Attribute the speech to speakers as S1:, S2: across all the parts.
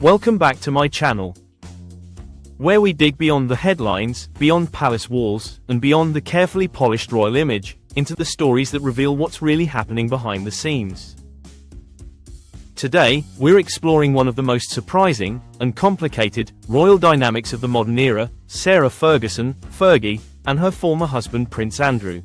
S1: Welcome back to my channel, where we dig beyond the headlines, beyond palace walls, and beyond the carefully polished royal image, into the stories that reveal what's really happening behind the scenes. Today, we're exploring one of the most surprising and complicated royal dynamics of the modern era: Sarah Ferguson, Fergie, and her former husband Prince Andrew.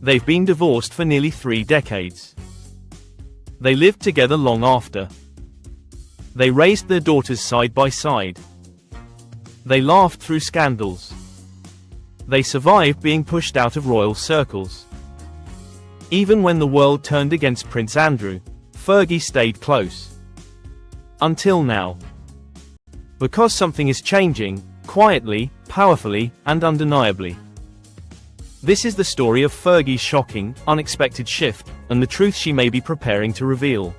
S1: They've been divorced for nearly 3 decades. They lived together long after. They raised their daughters side by side. They laughed through scandals. They survived being pushed out of royal circles. Even when the world turned against Prince Andrew, Fergie stayed close. Until now. Because something is changing, quietly, powerfully, and undeniably. This is the story of Fergie's shocking, unexpected shift, and the truth she may be preparing to reveal.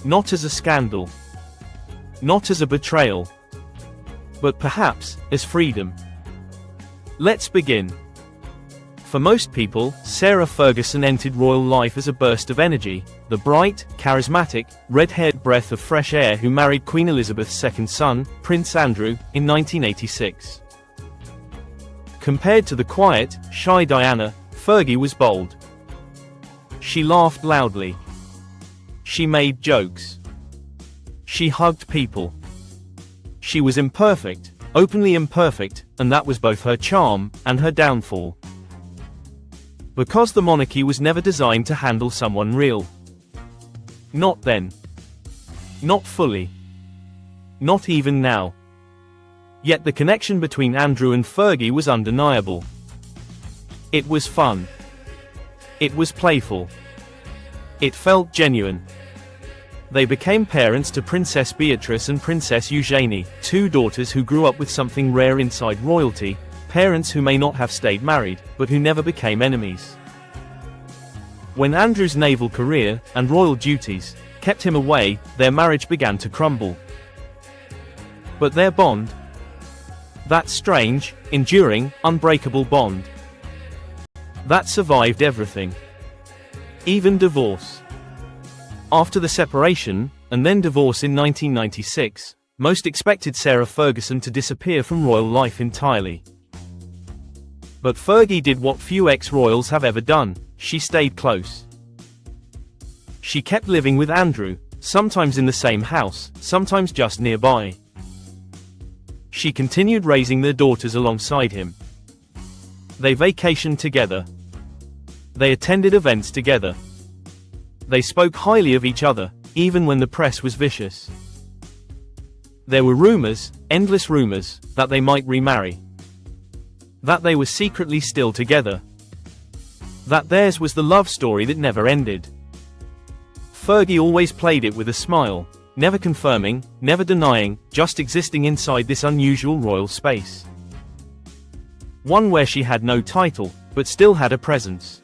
S1: Not as a scandal. Not as a betrayal. But perhaps, as freedom. Let's begin. For most people, Sarah Ferguson entered royal life as a burst of energy, the bright, charismatic, red-haired breath of fresh air who married Queen Elizabeth's second son, Prince Andrew, in 1986. Compared to the quiet, shy Diana, Fergie was bold. She laughed loudly. She made jokes. She hugged people. She was imperfect, openly imperfect, and that was both her charm and her downfall. Because the monarchy was never designed to handle someone real. Not then. Not fully. Not even now. Yet the connection between Andrew and Fergie was undeniable. It was fun. It was playful. It felt genuine. They became parents to Princess Beatrice and Princess Eugenie, 2 daughters who grew up with something rare inside royalty, parents who may not have stayed married, but who never became enemies. When Andrew's naval career and royal duties kept him away, their marriage began to crumble. But their bond, that strange, enduring, unbreakable bond, that survived everything. Even divorce. After the separation, and then divorce in 1996, most expected Sarah Ferguson to disappear from royal life entirely. But Fergie did what few ex-royals have ever done: she stayed close. She kept living with Andrew, sometimes in the same house, sometimes just nearby. She continued raising their daughters alongside him. They vacationed together. They attended events together. They spoke highly of each other, even when the press was vicious. There were rumors, endless rumors, that they might remarry. That they were secretly still together. That theirs was the love story that never ended. Fergie always played it with a smile, never confirming, never denying, just existing inside this unusual royal space. One where she had no title, but still had a presence.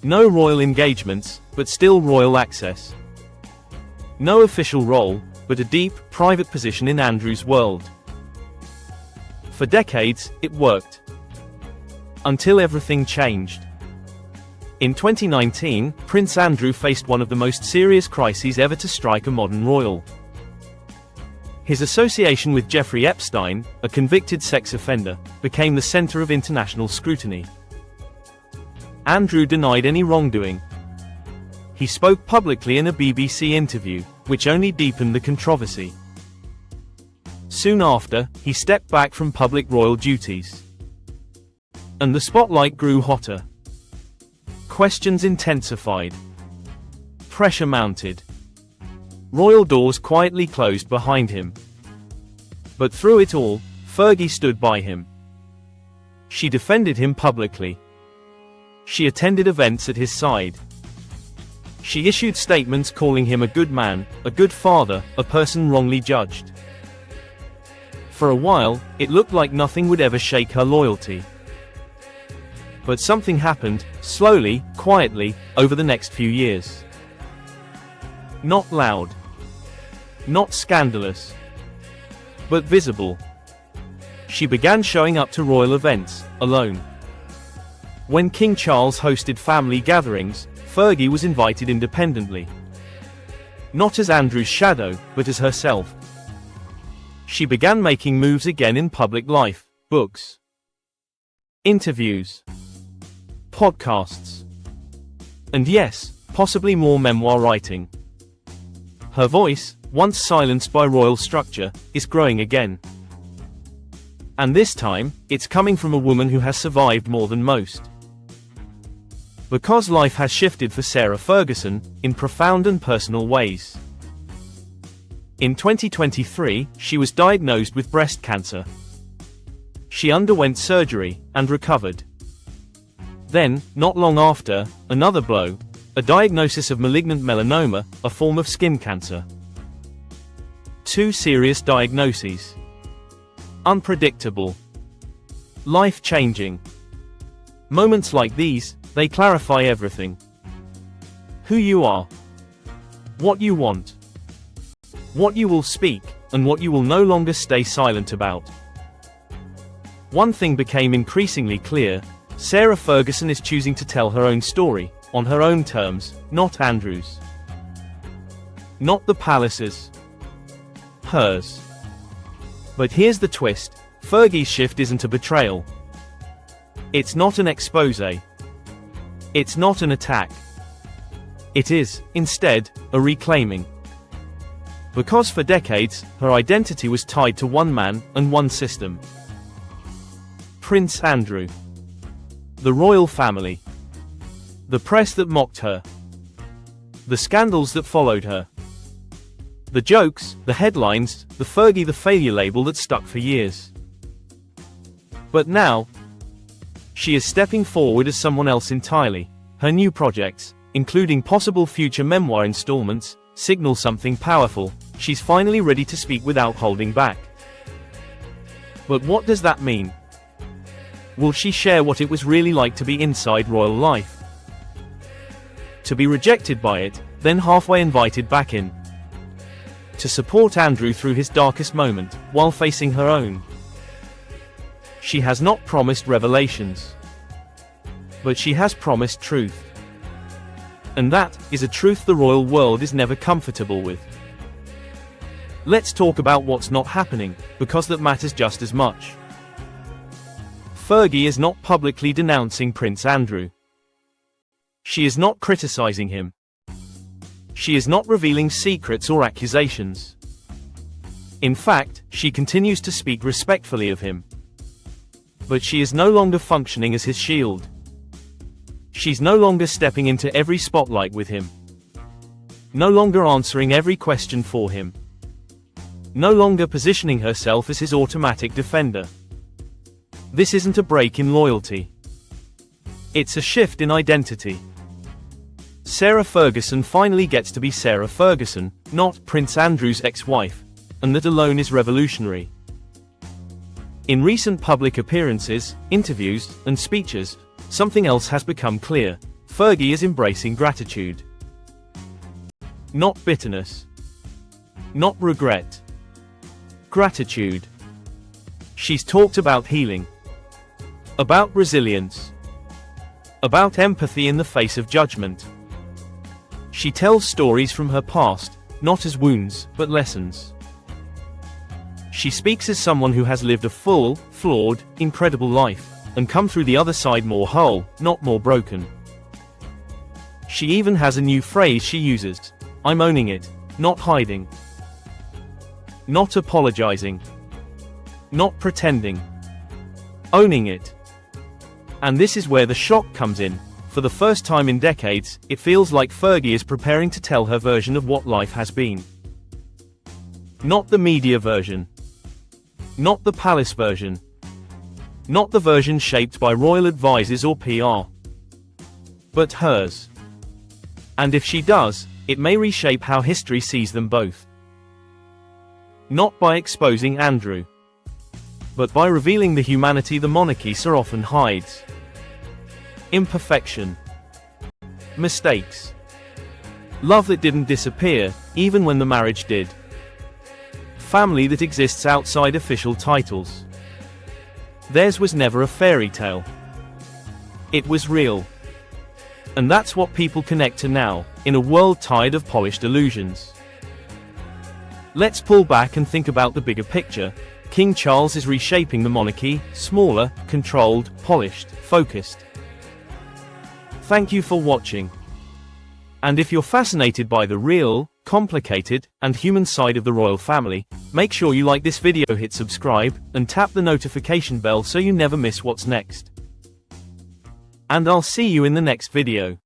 S1: No royal engagements, but still royal access. No official role, but a deep, private position in Andrew's world. For decades, it worked. Until everything changed. In 2019, Prince Andrew faced one of the most serious crises ever to strike a modern royal. His association with Jeffrey Epstein, a convicted sex offender, became the center of international scrutiny. Andrew denied any wrongdoing. He spoke publicly in a BBC interview, which only deepened the controversy. Soon after, he stepped back from public royal duties. And the spotlight grew hotter. Questions intensified. Pressure mounted. Royal doors quietly closed behind him. But through it all, Fergie stood by him. She defended him publicly. She attended events at his side. She issued statements calling him a good man, a good father, a person wrongly judged. For a while, it looked like nothing would ever shake her loyalty. But something happened, slowly, quietly, over the next few years. Not loud. Not scandalous. But visible. She began showing up to royal events, alone. When King Charles hosted family gatherings, Fergie was invited independently. Not as Andrew's shadow, but as herself. She began making moves again in public life, books, interviews, podcasts, and yes, possibly more memoir writing. Her voice, once silenced by royal structure, is growing again. And this time, it's coming from a woman who has survived more than most. Because life has shifted for Sarah Ferguson, in profound and personal ways. In 2023, she was diagnosed with breast cancer. She underwent surgery, and recovered. Then, not long after, another blow, a diagnosis of malignant melanoma, a form of skin cancer. 2 serious diagnoses. Unpredictable. Life-changing. Moments like these, they clarify everything. Who you are. What you want. What you will speak, and what you will no longer stay silent about. One thing became increasingly clear: Sarah Ferguson is choosing to tell her own story, on her own terms, not Andrew's. Not the palace's. Hers. But here's the twist: Fergie's shift isn't a betrayal. It's not an expose. It's not an attack. It is, instead, a reclaiming. Because for decades, her identity was tied to one man and one system. Prince Andrew. The royal family. The press that mocked her. The scandals that followed her. The jokes, the headlines, the Fergie the failure label that stuck for years. But now, she is stepping forward as someone else entirely. Her new projects, including possible future memoir installments, signal something powerful. She's finally ready to speak without holding back. But what does that mean? Will she share what it was really like to be inside royal life? To be rejected by it, then halfway invited back in. To support Andrew through his darkest moment, while facing her own. She has not promised revelations. But she has promised truth. And that is a truth the royal world is never comfortable with. Let's talk about what's not happening, because that matters just as much. Fergie is not publicly denouncing Prince Andrew. She is not criticizing him. She is not revealing secrets or accusations. In fact, she continues to speak respectfully of him. But she is no longer functioning as his shield. She's no longer stepping into every spotlight with him. No longer answering every question for him. No longer positioning herself as his automatic defender. This isn't a break in loyalty. It's a shift in identity. Sarah Ferguson finally gets to be Sarah Ferguson, not Prince Andrew's ex-wife, and that alone is revolutionary. In recent public appearances, interviews, and speeches, something else has become clear: Fergie is embracing gratitude. Not bitterness. Not regret. Gratitude. She's talked about healing. About resilience. About empathy in the face of judgment. She tells stories from her past, not as wounds, but lessons. She speaks as someone who has lived a full, flawed, incredible life, and come through the other side more whole, not more broken. She even has a new phrase she uses: I'm owning it, not hiding. Not apologizing. Not pretending. Owning it. And this is where the shock comes in. For the first time in decades, it feels like Fergie is preparing to tell her version of what life has been. Not the media version. Not the palace version. Not the version shaped by royal advisors or PR. But hers. And if she does, it may reshape how history sees them both. Not by exposing Andrew, but by revealing the humanity the monarchy so often hides. Imperfection. Mistakes. Love that didn't disappear, even when the marriage did. Family that exists outside official titles. Theirs was never a fairy tale. It was real. And that's what people connect to now, in a world tired of polished illusions. Let's pull back and think about the bigger picture. King Charles is reshaping the monarchy, smaller, controlled, polished, focused. Thank you for watching. And if you're fascinated by the real, complicated, and human side of the royal family, make sure you like this video, hit subscribe, and tap the notification bell so you never miss what's next. And I'll see you in the next video.